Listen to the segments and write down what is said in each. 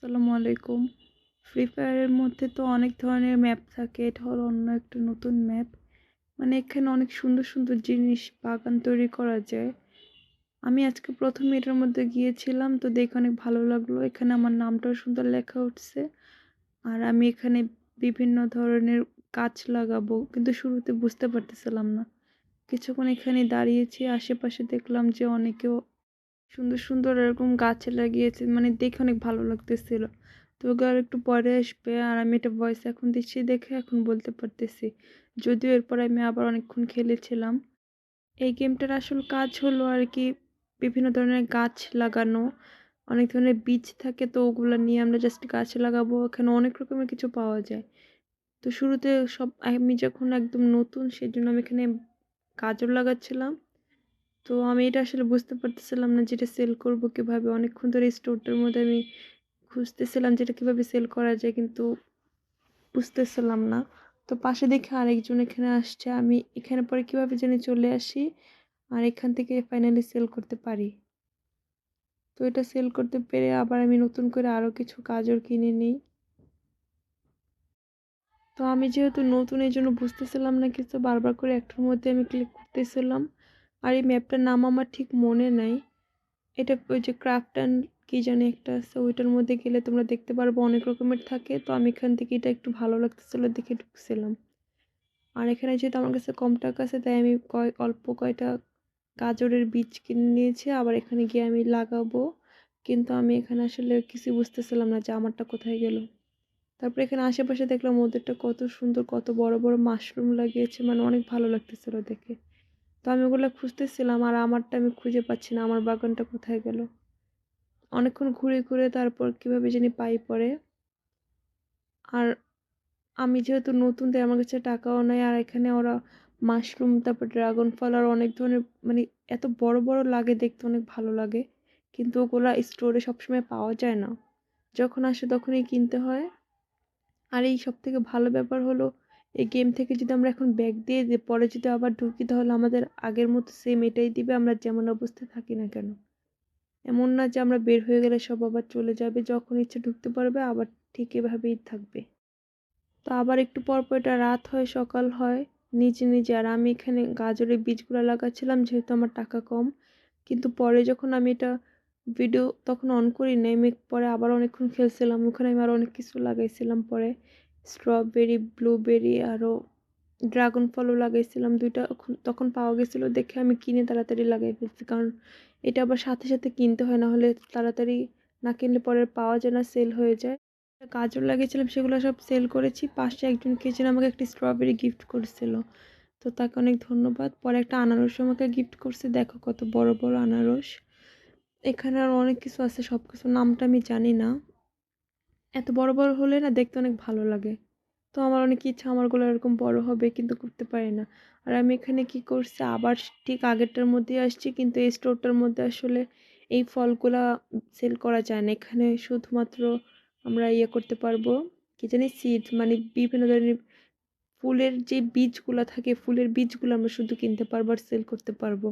আসসালামু আলাইকুম। ফ্রি ফায়ারের মধ্যে তো অনেক ধরনের ম্যাপ থাকে। এটা হলো অন্য একটা নতুন ম্যাপ। মানে এখানে অনেক সুন্দর, সুন্দর জিনিস বাগান তৈরি করা যায়। আমি আজকে ১ম এটার মধ্যে গিয়েছিলাম তো দেখে অনেক ভালো লাগলো। এখানে আমার নামটাও সুন্দর লেখা উঠছে। আর আমি এখানে বিভিন্ন ধরনের গাছ লাগাবো। কিন্তু শুরুতে বুঝতে পারতেছিলাম না। কিছুক্ষণ এখানে দাঁড়িয়েছি। আশেপাশে দেখলাম যে অনেকেও সুন্দর, সুন্দর এরকম গাছ লাগিয়েছে। মানে দেখে অনেক ভালো লাগতেছিল। তো ওগুলো আরেকটু পরে আসবে। আর আমি এটা ভয়েস এখন দিচ্ছি দেখে এখন বলতে পারতেছি। যদিও এরপর আমি আবার অনেকক্ষণ খেলেছিলাম। এই গেমটার আসল কাজ হলো আরকি বিভিন্ন ধরনের গাছ লাগানো। অনেক ধরনের বীজ থাকে তো ওগুলা নিয়ে আমরা জাস্ট গাছ লাগাবো। এখানে অনেক রকমের কিছু পাওয়া যায়। তো শুরুতে আমি যখন একদম নতুন সেজন্য আমি এখানে গাজর লাগাচ্ছিলাম। তো আমি এটা আসলে বুঝতে পারতেছিলাম না যে এটা সেল করব কিভাবে? অনেকক্ষণ ধরে স্টোরটার মধ্যে আমি খুঁজতেছিলাম যে এটা কিভাবে সেল করা যায় কিন্তু বুঝতেছিলাম না। তো পাশে দেখি আরেকজন এখানে আসছে। আমি এখানে পরে কিভাবে জানি চলে আসি। আর এখান থেকে ফাইনালি সেল করতে পারি। তো এটা সেল করতে পেরে আবার আমি নতুন করে আরো কিছু গাজর কিনে নিই। তো আমি যেহেতু নতুন এজন্য বুঝতেছিলাম না কিছু বারবার করে একটার মধ্যে আমি ক্লিক করতেছিলাম। আর এই ম্যাপটার নাম আমার ঠিক মনে নাই। এটা ওই যে ক্রাফট অ্যান্ড কি জানি একটা আছে ওইটার মধ্যে গেলে তোমরা দেখতে পারবো অনেক রকমের থাকে। তো আমি এখান থেকে এটা একটু ভালো লাগতেছিল দেখে ঢুকছিলাম। আর এখানে যেহেতু আমার কাছে কম টাকা আছে তাই আমি অল্প কয়টা গাজরের বীজ কিনে নিয়েছি। আবার এখানে গিয়ে আমি লাগাবো। কিন্তু আমি এখানে আসলে কিছুই বুঝতেছিলাম না যে আমারটা কোথায় গেল। তারপরে এখানে আশেপাশে দেখলাম ওদেরটা কত সুন্দর কত বড় বড় মাশরুম লাগিয়েছে মানে অনেক ভালো লাগতেছিল দেখে। তো আমি ওগুলা খুঁজতেছিলাম আর আমারটা আমি খুঁজে পাচ্ছি না আমার বাগানটা কোথায় গেল। অনেকক্ষণ ঘুরে, ঘুরে তারপর কিভাবে জানি পাই পরে। আর আমি যেহেতু নতুন তাই আমার কাছে টাকাও নাই। আর এখানে ওরা মাশরুম তারপর ড্রাগন ফল আর অনেক ধরনের মানে এত বড়, বড় লাগে দেখতে অনেক ভালো লাগে। কিন্তু ওগুলা স্টোরে সবসময় পাওয়া যায় না। যখন আসে তখনই কিনতে হয়। আর এই সবথেকে ভালো ব্যাপার হলো এই গেম থেকে যদি আমরা এখন ব্যাক দিয়ে দিই পরে যদি আবার ঢুকি তাহলে আমাদের আগের মতো সেম এটাই দিবে আমরা যেমন অবস্থায় থাকি না কেন। এমন না যে আমরা বের হয়ে গেলে সব আবার চলে যাবে। যখন ইচ্ছে ঢুকতে পারবে আবার ঠিক এভাবেই থাকবে। তো আবার একটু পর, পর এটা রাত হয়, সকাল হয় নিজে, নিজে। আর আমি এখানে গাজরের বীজগুলা লাগাচ্ছিলাম যেহেতু আমার টাকা কম। কিন্তু পরে যখন আমি এটা ভিডিও তখন অন করি নাই। আমি পরে আবার অনেকক্ষণ খেলছিলাম। ওখানে আমি আরো অনেক কিছু লাগাইছিলাম পরে। স্ট্রবেরি, ব্লুবেরি আরো ড্রাগন ফলও লাগাইছিলাম ২ টা তখন পাওয়া গেছিল দেখে আমি কিনে তাড়াতাড়ি লাগাই ফেলছি। কারণ এটা আবার সাথে, সাথে কিনতে হয় নাহলে তাড়াতাড়ি না কিনলে পরে পাওয়া যায় না, সেল হয়ে যায়। গাজর লাগিয়েছিলাম সেগুলো সব সেল করেছি। পাশে একজন কে যেন আমাকে একটা স্ট্রবেরি গিফট করেছিল। তো তাকে অনেক ধন্যবাদ। পরে একটা আনারসও আমাকে গিফট করছে। দেখো কত বড়, বড় আনারস। এখানে আরো অনেক কিছু আছে সবকিছুর নামটা আমি জানি না। এত বড়, বড় হলে না দেখতে অনেক ভালো লাগে। তো আমার অনেক ইচ্ছা আমারগুলো এরকম বড় হবে কিন্তু করতে পারি না। আর আমি এখানে কি করছি আবার ঠিক আগেরটার মধ্যেই আসছি কিন্তু এই স্টোরটার মধ্যে আসলে এই ফলগুলা সেল করা যায় না। এখানে শুধুমাত্র আমরা ইয়ে করতে পারবো কি জানি সিড মানে বিভিন্ন ধরনের ফুলের যে বীজগুলা থাকে ফুলের বীজগুলো আমরা শুধু কিনতে পারবো আর সেল করতে পারবো।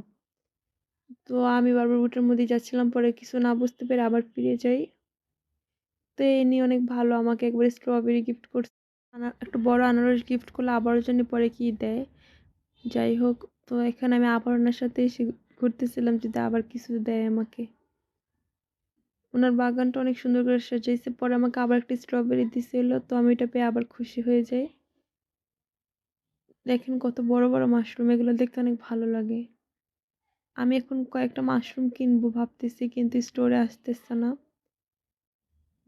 তো আমি বারবার ওটার মধ্যেই যাচ্ছিলাম পরে কিছু না বুঝতে পেরে আবার ফিরে যাই। তো এই নিয়ে অনেক ভালো আমাকে একবারে স্ট্রবেরি গিফট করছে। একটা বড় আনারস গিফট করলে আবারও জানি পরে কি দেয়। যাই হোক তো এখানে আমি আবার ওনার সাথে এসে ঘুরতেছিলাম যদি আবার কিছু দেয় আমাকে। ওনার বাগানটা অনেক সুন্দর করে সাজাইছে। পরে আমাকে আবার একটা স্ট্রবেরি দিছিল। তো আমি এটা পেয়ে আবার খুশি হয়ে যাই। দেখেন কত বড়, বড় মাশরুম এগুলো দেখতে অনেক ভালো লাগে। আমি এখন কয়েকটা মাশরুম কিনবো ভাবতেছি কিন্তু স্টোরে আসতেছে না।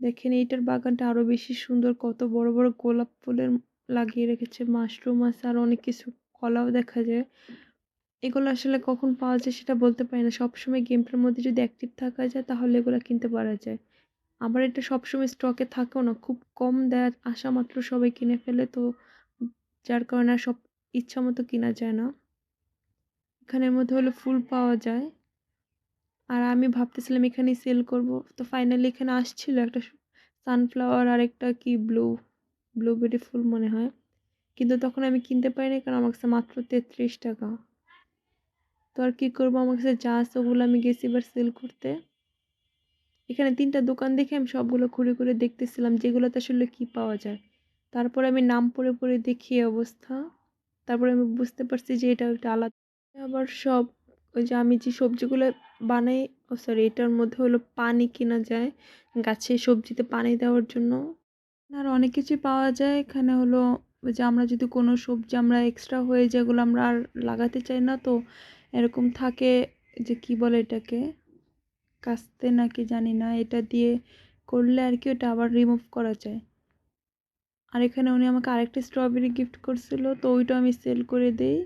দেখেন এইটার বাগানটা আরো বেশি সুন্দর কত বড়, বড় গোলাপ ফুলের লাগিয়ে রেখেছে। মাশরুম আছে আর অনেক কিছু কলাও দেখা যায়। এগুলো আসলে কখন পাওয়া যায় সেটা বলতে পারি না। সবসময় গেমটার মধ্যে যদি অ্যাক্টিভ থাকা যায় তাহলে এগুলা কিনতে পারা যায়। আবার এটা সবসময় স্টকে থাকেও না। খুব কম দেয়া আসা মাত্র সবাই কিনে ফেলে তো যার কারণে আর সব ইচ্ছামতো কিনা যায় না। এখানের মধ্যে হলো ফুল পাওয়া যায়। আর আমি ভাবতেছিলাম এখানেই সেল করব। তো ফাইনালি এখানে আসছিল একটা সানফ্লাওয়ার আর একটা কি ব্লুবেরি ফুল মনে হয়। কিন্তু তখন আমি কিনতে পারিনি কারণ আমার কাছে মাত্র ৳৩৩। তো আর কি করব আমার কাছে যা আছে ওগুলো আমি গেছি এবার সেল করতে। এখানে ৩ টা দোকান দেখে আমি সবগুলো ঘুরে, ঘুরে দেখতেছিলাম যেগুলোতে আসলে কি পাওয়া যায়। তারপরে আমি নাম পড়ে, পড়ে দেখি এই অবস্থা। তারপরে আমি বুঝতে পারছি যে এটা একটা আলাদা। আবার সব ওই যে আমি যে সবজিগুলো বানাই, ও সরি, এটার মধ্যে হলো পানি কিনা যায় গাছে সবজিতে পানি দেওয়ার জন্য। আর অনেক কিছুই পাওয়া যায় এখানে হলো। ওই যে আমরা যদি কোনো সবজি আমরা এক্সট্রা হয়ে যায় যেগুলো আমরা আর লাগাতে চাই না, তো এরকম থাকে যে কি বলে এটাকে, কাস্তে নাকি জানি না, এটা দিয়ে করলে আর কি ওটা আবার রিমুভ করা যায়। আর এখানে উনি আমাকে আরেকটা স্ট্রবেরি গিফট করছিল, তো ওইটা আমি সেল করে দেই।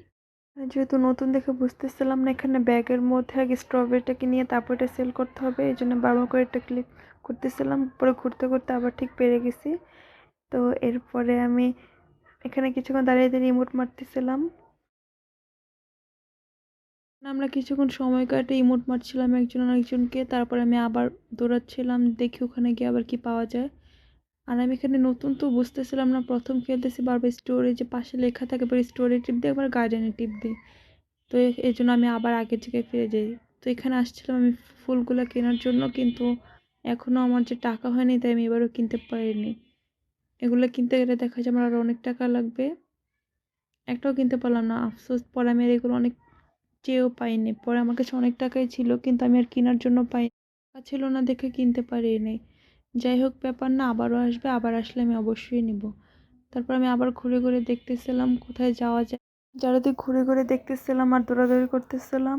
যেহেতু নতুন দেখে বুঝতেছিলাম না এখানে ব্যাগের মধ্যে আগে স্ট্রবেরিটাকে নিয়ে তারপর এটা সেল করতে হবে, এই জন্য বারবার করে এটা ক্লিক করতেছিলাম। পরে ঘুরতে ঘুরতে আবার ঠিক পেরে গেছি। তো এরপরে আমি এখানে কিছুক্ষণ দাঁড়িয়ে দাঁড়িয়ে ইমোট মারতেছিলাম। আমরা কিছুক্ষণ সময় কাটে ইমোট মারছিলাম একজন আরেকজনকে, তারপরে আমি আবার দৌড়াচ্ছিলাম দেখি ওখানে গিয়ে আবার কি পাওয়া যায়। আর আমি এখানে নতুন তো বুঝতেছিলাম না, প্রথম খেলতেছি, বারবার স্টোরে যে পাশে লেখা থাকে পরে স্টোরে টিপ দিই, একবার গার্ডেনে টিপ দিই। তো এই জন্য আমি আবার আগের জায়গায় ফিরে যাই। তো এখানে আসছিলাম আমি ফুলগুলো কেনার জন্য, কিন্তু এখনও আমার যে টাকা হয়নি তাই আমি এবারও কিনতে পারিনি। এগুলো কিনতে গেলে দেখা যায় আমার আরও অনেক টাকা লাগবে। একটাও কিনতে পারলাম না, আফসোস। পরে আমি আর এগুলো অনেক চেয়েও পাইনি। পরে আমার কাছে অনেক টাকাই ছিল কিন্তু আমি আর কেনার জন্য টাকা ছিল না দেখে কিনতে পারিনি। যাই হোক, ব্যাপার না, আবারও আসবে, আবার আসলে আমি অবশ্যই নিব। তারপর আমি আবার ঘুরে ঘুরে দেখতেছিলাম কোথায় যাওয়া যায়। চারিদিক ঘুরে ঘুরে দেখতেছিলাম আর দৌড়াদৌড়ি করতেছিলাম।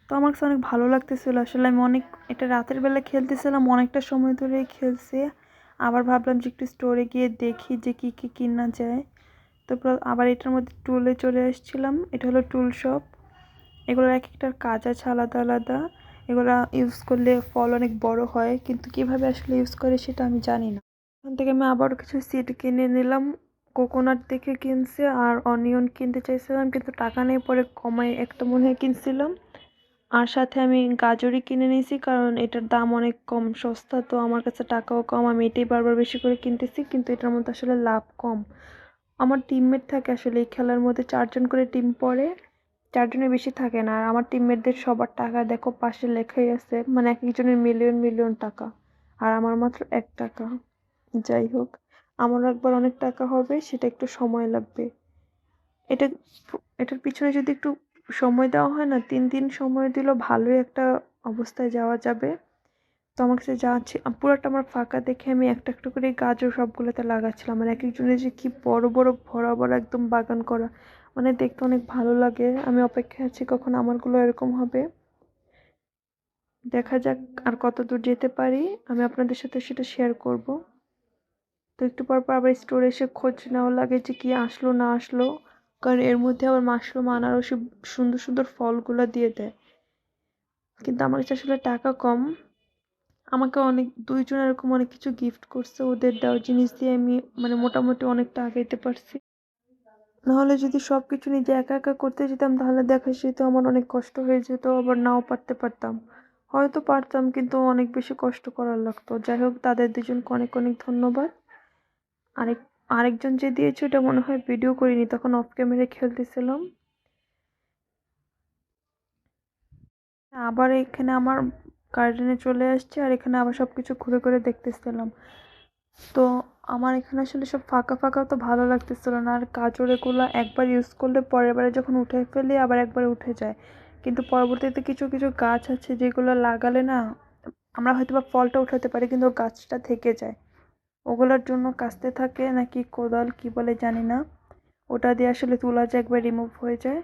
তো আমার কাছে অনেক ভালো লাগতেছিল আসলে। আমি অনেক এটা রাতের বেলা খেলতেছিলাম, অনেকটা সময় ধরেই খেলছি। আবার ভাবলাম যে একটু স্টোরে গিয়ে দেখি যে কী কী কিনা যায়। তারপর আবার এটার মধ্যে টুলে চলে আসছিলাম। এটা হলো টুল শপ। এগুলোর এক একটার কাজ আছে আলাদা আলাদা। এগুলো ইউজ করলে ফল অনেক বড় হয়, কিন্তু কিভাবে আসলে ইউজ করে সেটা আমি জানি না। ওখান থেকে আমি আবারও কিছু সিড কিনে নিলাম। কোকোনাট দেখে কিনছি আর অনিয়ন কিনতে চাইছিলাম কিন্তু টাকা নেই, পরে কমায় একটা মনে হয় কিনছিলাম। আর সাথে আমি গাজরই কিনে নিয়েছি কারণ এটার দাম অনেক কম, সস্তা, তো আমার কাছে টাকাও কম, আমি এটাই বারবার বেশি করে কিনতেছি, কিন্তু এটার মধ্যে আসলে লাভ কম। আমার টিমমেট থাকে আসলে এই খেলার মধ্যে 4 জন করে টিম পড়ে, 4 জনের বেশি থাকে না। আর আমার টিমমেটদের সবার টাকা দেখো পাশে লেখাই আছে, মানে এক একজনের মিলিয়ন মিলিয়ন টাকা, আর আমার মাত্র 1 টাকা। যাই হোক, আমারও একবার অনেক টাকা হবে, সেটা একটু সময় লাগবে। এটা এটার পিছনে যদি একটু সময় দেওয়া হয় না, 3 দিন সময় দিলেও ভালোই একটা অবস্থায় যাওয়া যাবে। তো আমার কাছে যা আছে পুরাটা আমার ফাঁকা দেখে আমি একটা একটা করে গাজর সবগুলোতে লাগাচ্ছিলাম। আর এক একজনের যে কি বড় বড় ভরা ভরা একদম বাগান করা, মানে দেখতে অনেক ভালো লাগে। আমি অপেক্ষায় আছি কখন আমারগুলো এরকম হবে। দেখা যাক আর কত দূর যেতে পারি, আমি আপনাদের সাথে সেটা শেয়ার করব। তো একটু পর পর আবার স্টোরে এসে খোঁজ নেওয়া লাগে যে কি আসলো না আসলো, কারণ এর মধ্যে আবার মাশরুম আনারসি সুন্দর সুন্দর ফলগুলো দিয়ে দেয়। কিন্তু আমার কাছে আসলে টাকা কম। আমাকে অনেক 2 জন এরকম অনেক কিছু গিফট করছে, ওদের দেওয়া জিনিস দিয়ে আমি মানে মোটামুটি অনেকটা আগাইতে পারছি। নাহলে যদি সব কিছু নিজে একা একা করতে যেতাম তাহলে দেখা যেত আমার অনেক কষ্ট হয়ে যেত, আবার নাও পারতে পারতাম। হয়তো পারতাম কিন্তু অনেক বেশি কষ্ট করার লাগতো। যাই হোক, তাদের 2জনকে অনেক অনেক ধন্যবাদ। আরেক আরেকজন যে দিয়েছে ওটা মনে হয় ভিডিও করিনি, তখন অফ ক্যামেরা খেলতেছিলাম। আবার এখানে আমার গার্ডেনে চলে আসছে আর এখানে আবার সব কিছু ঘুরে ঘুরে দেখতেছিলাম। তো আমার এখানে আসলে সব ফাঁকা ফাঁকা, তো ভালো লাগতেছিল না। আর গাজর এগুলো একবার ইউজ করলে পরের বারে যখন উঠে ফেলি আবার একবারে উঠে যায়, কিন্তু পরবর্তীতে কিছু কিছু গাছ আছে যেগুলো লাগালে না আমরা হয়তো বা ফলটা উঠাতে পারি কিন্তু গাছটা থেকে যায়। ওগুলোর জন্য কাস্তে থাকে নাকি কোদাল কি বলে জানি না, ওটা দিয়ে আসলে তোলা যায়, একবার রিমুভ হয়ে যায়।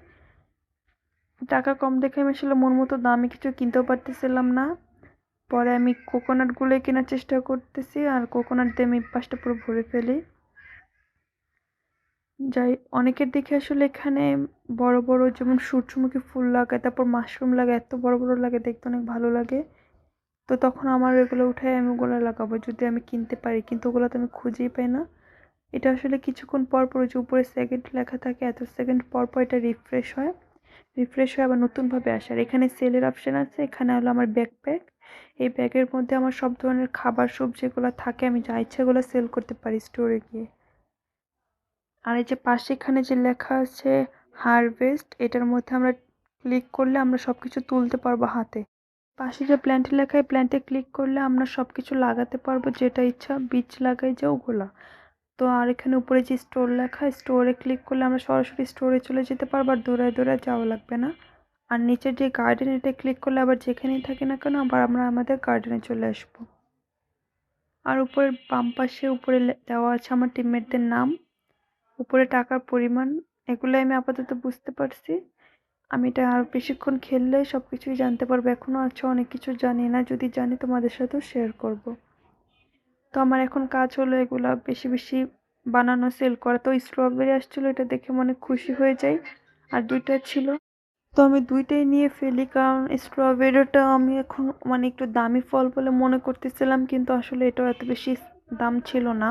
টাকা কম দেখে আমি আসলে মন মতো দামি কিছু কিনতেও পারতেছিলাম না। পরে আমি কোকোনাটগুলোই কেনার চেষ্টা করতেছি আর কোকোনাট দিয়ে আমি পাশটা পুরো ভরে ফেলি। যাই, অনেকের দেখে আসলে এখানে বড় বড় যেমন সূর্যমুখী ফুল লাগায়, তারপর মাশরুম লাগায়, এত বড় বড় লাগে, দেখতে অনেক ভালো লাগে। তো তখন আমার এগুলো উঠাই আমি ওগুলো লাগাবো যদি আমি কিনতে পারি, কিন্তু ওগুলো তো আমি খুঁজেই পাই না। এটা আসলে কিছুক্ষণ পর পর যে উপরে সেকেন্ড লেখা থাকে, এত সেকেন্ড পর পর এটা রিফ্রেশ হয়, রিফ্রেশ হয়ে আবার নতুনভাবে আসে। আর এখানে সেলের অপশান আছে, এখানে হলো আমার ব্যাকপ্যাক। এই ব্যাগের মধ্যে আমার সব ধরনের খাবার সবজি যেগুলো থাকে আমি যা ইচ্ছা এগুলো সেল করতে পারি স্টোরে গিয়ে। আর এই যে পাশে এখানে যে লেখা আছে হারভেস্ট, এটার মধ্যে আমরা ক্লিক করলে আমরা সব কিছু তুলতে পারবো হাতে। পাশে যে প্ল্যান্টে লেখা, এই প্ল্যান্টে ক্লিক করলে আমরা সব কিছু লাগাতে পারবো, যেটা ইচ্ছা বীজ লাগাই যে ওগুলা। তো আর এখানে উপরে যে স্টোর লেখা, স্টোরে ক্লিক করলে আমরা সরাসরি স্টোরে চলে যেতে পারবো, আর দৌড়ায় দৌড়ায় যাওয়া লাগবে না। আর নিচের যে গার্ডেন, এটা ক্লিক করলে আবার যেখানেই থাকি না কেন আবার আমরা আমাদের গার্ডেনে চলে আসবো। আর উপরের বাম পাশে উপরে দেওয়া আছে আমার টিমমেটদের নাম, উপরে টাকার পরিমাণ, এগুলো আমি আপাতত বুঝতে পারছি। আমি এটা আর বেশিক্ষণ খেললে সব কিছুই জানতে পারবো। এখনও আছে অনেক কিছু জানি না, যদি জানি তোমাদের সাথেও শেয়ার করব। তো আমার এখন কাজ হলো এগুলা বেশি বেশি বানানো, সেল করা। তো স্ট্রবেরি আসছিলো, এটা দেখে মনে খুশি হয়ে যাই। আর দুইটা ছিল, তো আমি দুইটাই নিয়ে ফেলি, কারণ স্ট্রবেরিটা আমি এখন মানে একটু দামি ফল বলে মনে করতেছিলাম, কিন্তু আসলে এটাও এত বেশি দাম ছিল না।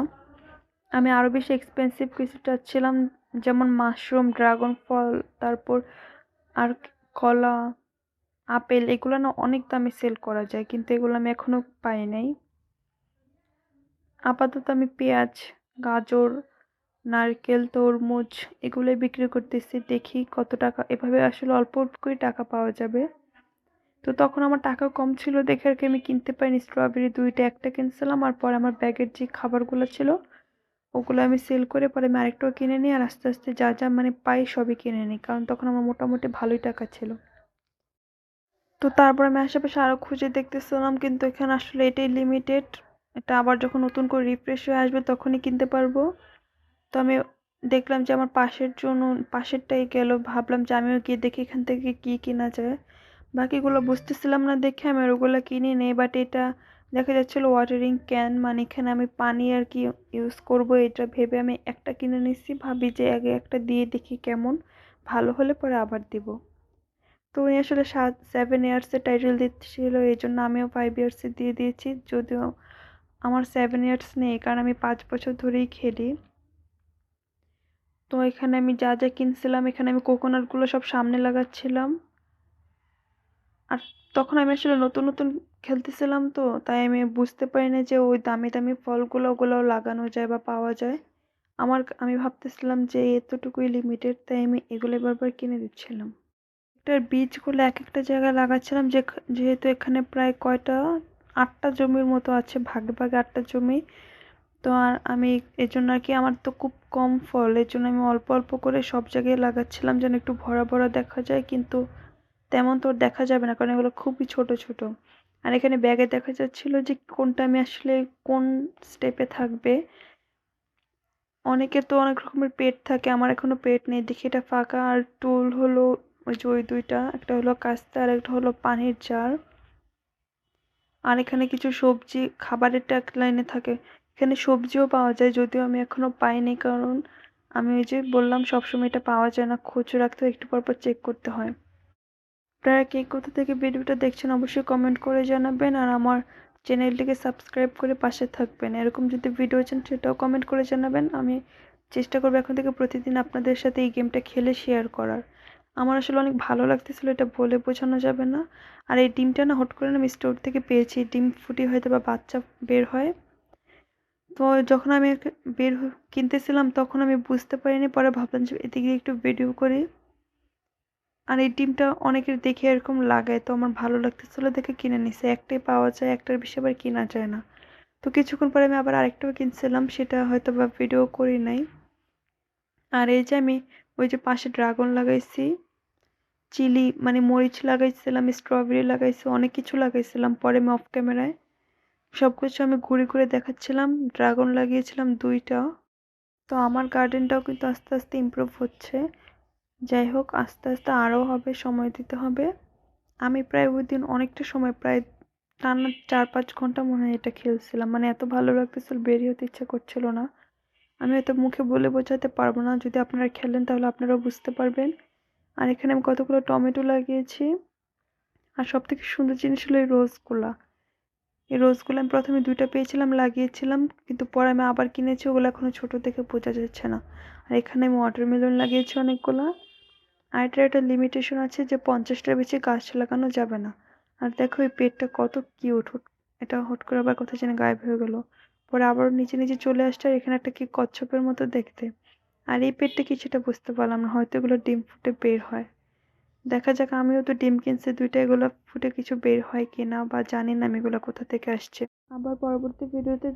আমি আরও বেশি এক্সপেন্সিভ কিছু চাচ্ছিলাম, যেমন মাশরুম, ড্রাগন ফল, তারপর আর কলা, আপেল, এগুলো না অনেক দামে সেল করা যায়, কিন্তু এগুলো আমি এখনো পাই নাই। আপাতত আমি পেঁয়াজ, গাজর, নারকেল, তরমুজ এগুলোই বিক্রি করতেছি, দেখি কত টাকা, এভাবে আসলে অল্প অল্প করে টাকা পাওয়া যাবে। তো তখন আমার টাকা কম ছিল দেখে আর কি আমি কিনতে পারিনি স্ট্রবেরি দুইটা, একটা কিনছিলাম, আর পরে আমার ব্যাগের যে খাবারগুলো ছিল ওগুলো আমি সেল করে পরে আমি আরেকটাও কিনে নিই, আর আস্তে আস্তে যা যা মানে পাই সবই কিনে নিই, কারণ তখন আমার মোটামুটি ভালোই টাকা ছিল। তো তারপর আমি আশেপাশে আরও খুঁজে দেখতেছিলাম, কিন্তু এখানে আসলে এটাই লিমিটেড। এটা আবার যখন নতুন করে রিফ্রেশ হয়ে আসবে তখনই কিনতে পারবো। তো আমি দেখলাম যে আমার পাশের জন্য পাশেরটাই গেল, ভাবলাম যে আমিও গিয়ে দেখি এখান থেকে কি কেনা যায়। বাকিগুলো বুঝতেছিলাম না দেখে আমি আর ওগুলো কিনি নেই, বাট এটা দেখা যাচ্ছিলো ওয়াটারিং ক্যান, মানে এখানে আমি পানি আর কি ইউজ করব, এটা ভেবে আমি একটা কিনে নিচ্ছি, ভাবি যে আগে একটা দিয়ে দেখি কেমন, ভালো হলে পরে আবার দিব। তো উনি আসলে 7 ইয়ার্সের টাইটেল দিচ্ছিল, এই জন্য আমিও 5 ইয়ার্সে দিয়ে দিয়েছি, যদিও আমার 7 ইয়ার্স নেই, কারণ আমি 5 বছর ধরেই খেলি। তো এখানে আমি যা যা কিনছিলাম, এখানে আমি কোকোনাটগুলো সব সামনে লাগাচ্ছিলাম। আর তখন আমি আসলে নতুন নতুন খেলতেছিলাম, তো তাই আমি বুঝতে পারি না যে ওই দামি দামি ফলগুলো ওগুলোও লাগানো যায় বা পাওয়া যায়। আমি ভাবতেছিলাম যে এতটুকুই লিমিটেড, তাই আমি এগুলো বারবার কিনে দিচ্ছিলাম। এটার বীজগুলো এক একটা জায়গায় লাগাচ্ছিলাম, যেহেতু এখানে প্রায় কয়টা 8টা জমির মতো আছে, ভাগে ভাগে 8টা জমি। তো আর আমি এজন্য আর কি, আমার তো খুব কম ফল, এর জন্য আমি অল্প অল্প করে সব জায়গায় লাগাচ্ছিলাম যেন একটু ভরা ভরা দেখা যায়, কিন্তু তেমন তো দেখা যাবে না, কারণ এগুলো খুবই ছোট ছোট। আর এখানে ব্যাগে দেখা যাচ্ছিল যে কোনটা আমি আসলে কোন স্টেপে থাকবে। অনেকের তো অনেক রকমের পেট থাকে, আমার এখনো পেট নেই, দেখি এটা ফাঁকা। আর টুল হলো ওই যে ওই দুইটা, একটা হলো কাস্তে আর একটা হলো পানির জার। আর এখানে কিছু সবজি, খাবারেরটা এক লাইনে থাকে, এখানে সবজিও পাওয়া যায়, যদিও আমি এখনো পাইনি, কারণ আমি ওই যে বললাম সবসময় এটা পাওয়া যায় না, খোঁজ রাখতে একটু পর পর চেক করতে হয়। আপনারা কে কোথা থেকে ভিডিওটা দেখছেন অবশ্যই কমেন্ট করে জানাবেন, আর আমার চ্যানেলটিকে সাবস্ক্রাইব করে পাশে থাকবেন। এরকম যদি ভিডিও চান সেটাও কমেন্ট করে জানাবেন, আমি চেষ্টা করবো এখন থেকে প্রতিদিন আপনাদের সাথে এই গেমটা খেলে শেয়ার করার। আমার আসলে অনেক ভালো লাগতেছিল, এটা বলে বোঝানো যাবে না। আর এই ডিমটা না হট করে আমি স্টোর থেকে পেয়েছি, ডিম ফুটি হয়তো বা বাচ্চা বের হয়। তো যখন আমি কিনতেছিলাম তখন আমি বুঝতে পারিনি, পরে ভাবলাম যে এদিকে একটু ভিডিও করি। আর এই ডিমটা অনেকের দেখে এরকম লাগায়, তো আমার ভালো লাগতেছিল দেখে কিনে নিছি, একটাই পাওয়া যায়, একটার বেশি আবার কিনা যায় না। তো কিছুক্ষণ পরে আমি আবার আরেকটাও কিনছিলাম, সেটা হয়তো বা ভিডিও করি নাই। আর এই যে আমি ওই যে পাশে ড্রাগন লাগাইছি, চিলি মানে মরিচ লাগাইছিলাম, স্ট্রবেরি লাগাইছি, অনেক কিছু লাগাইছিলাম, পরে আমি অফ ক্যামেরায় সবকিছু আমি ঘুরে ঘুরে দেখাচ্ছিলাম। ড্রাগন লাগিয়েছিলাম দুইটা। তো আমার গার্ডেনটাও কিন্তু আস্তে আস্তে ইমপ্রুভ হচ্ছে। যাই হোক, আস্তে আস্তে আরও হবে, সময় দিতে হবে। আমি প্রায় ওই দিন অনেকটা সময়, প্রায় টানা 4-5 ঘন্টা মনে হয় এটা খেলছিলাম, মানে এত ভালো লাগতেছিল, বেরিয়ে হতে ইচ্ছা করছিল না। আমি হয়তো মুখে বলে বোঝাতে পারবো না, যদি আপনারা খেলেন তাহলে আপনারাও বুঝতে পারবেন। আর এখানে আমি কতগুলো টমেটো লাগিয়েছি। আর সব থেকে সুন্দর জিনিস হলো এই রোজগুলা। এই রোজগুলো আমি প্রথমে দুইটা পেয়েছিলাম, লাগিয়েছিলাম, কিন্তু পরে আমি আবার কিনেছি, ওগুলো এখনো ছোট দেখে বোঝা যাচ্ছে না। আর এখানে আমি ওয়াটারমেলন লাগিয়েছি অনেকগুলা। আর এটার একটা লিমিটেশন আছে যে 50টার বেশি গাছ লাগানো যাবে না। আর দেখো এই পেটটা কত কিউট, এটা হট করে আবার কোথায় যেন গায়েব হয়ে গেল, পরে আবার নিচে নিচে চলে আসছে, আর এখানে একটা কি কচ্ছপের মতো দেখতে। আর এই পেটটা কি সেটা বুঝতে পারলাম না, হয়তো এগুলো ডিম ফুটে বের হয়। দেখা যাক, আমিও তো ডিম কিনছি ২ টা, এগুলা ফুটে কিছু বের হয় কিনা বা জানি না আমি এগুলা কোথা থেকে আসছে। আবার পরবর্তী ভিডিওতে